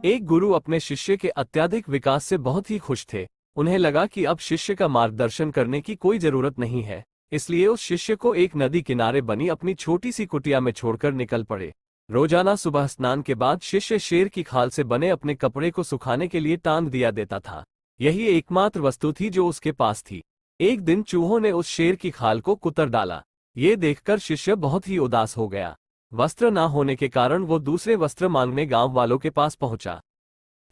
एक गुरु अपने शिष्य के अत्यधिक विकास से बहुत ही खुश थे। उन्हें लगा कि अब शिष्य का मार्गदर्शन करने की कोई जरूरत नहीं है, इसलिए उस शिष्य को एक नदी किनारे बनी अपनी छोटी सी कुटिया में छोड़कर निकल पड़े। रोजाना सुबह स्नान के बाद शिष्य शेर की खाल से बने अपने कपड़े को सुखाने के लिए टांग दिया देता था। यही एकमात्र वस्तु थी जो उसके पास थी। एक दिन चूहों ने उस शेर की खाल को कुतर डाला। ये देखकर शिष्य बहुत ही उदास हो गया। वस्त्र ना होने के कारण वो दूसरे वस्त्र मांगने गांव वालों के पास पहुंचा।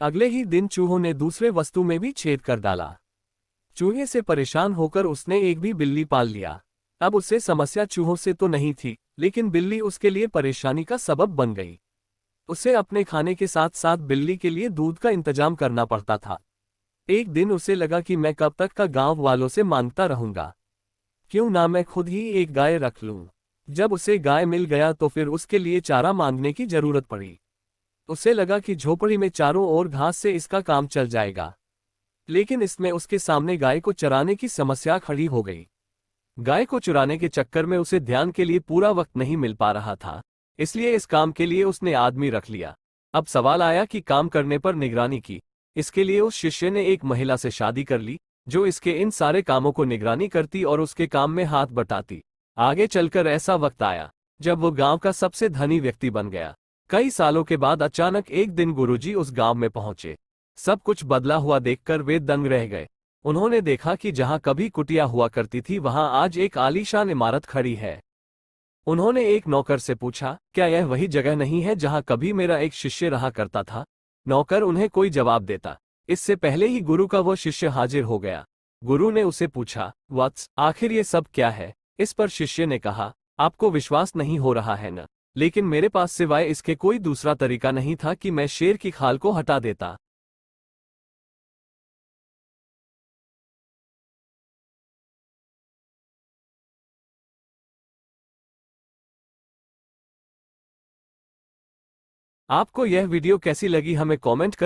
अगले ही दिन चूहों ने दूसरे वस्तु में भी छेद कर डाला। चूहे से परेशान होकर उसने एक भी बिल्ली पाल लिया। अब उसे समस्या चूहों से तो नहीं थी, लेकिन बिल्ली उसके लिए परेशानी का सबब बन गई। उसे अपने खाने के साथ साथ बिल्ली के लिए दूध का इंतजाम करना पड़ता था। एक दिन उसे लगा कि मैं कब तक का गांव वालों से मांगता रहूंगा, क्यों ना मैं खुद ही एक गाय रख लूं। जब उसे गाय मिल गया तो फिर उसके लिए चारा मांगने की जरूरत पड़ी। उसे लगा कि झोपड़ी में चारों ओर घास से इसका काम चल जाएगा, लेकिन इसमें उसके सामने गाय को चराने की समस्या खड़ी हो गई। गाय को चुराने के चक्कर में उसे ध्यान के लिए पूरा वक्त नहीं मिल पा रहा था, इसलिए इस काम के लिए उसने आदमी रख लिया। अब सवाल आया कि काम करने पर निगरानी की। इसके लिए उस शिष्य ने एक महिला से शादी कर ली, जो इसके इन सारे कामों को निगरानी करती और उसके काम में हाथ बटाती। आगे चलकर ऐसा वक्त आया जब वो गांव का सबसे धनी व्यक्ति बन गया। कई सालों के बाद अचानक एक दिन गुरुजी उस गांव में पहुंचे। सब कुछ बदला हुआ देखकर वे दंग रह गए। उन्होंने देखा कि जहां कभी कुटिया हुआ करती थी वहां आज एक आलीशान इमारत खड़ी है। उन्होंने एक नौकर से पूछा, क्या यह वही जगह नहीं है जहां कभी मेरा एक शिष्य रहा करता था? नौकर उन्हें कोई जवाब देता, इससे पहले ही गुरु का वो शिष्य हाजिर हो गया। गुरु ने उसे पूछा, वत्स, आखिर ये सब क्या है? इस पर शिष्य ने कहा, आपको विश्वास नहीं हो रहा है न? लेकिन मेरे पास सिवाय इसके कोई दूसरा तरीका नहीं था कि मैं शेर की खाल को हटा देता। आपको यह वीडियो कैसी लगी हमें कमेंट कर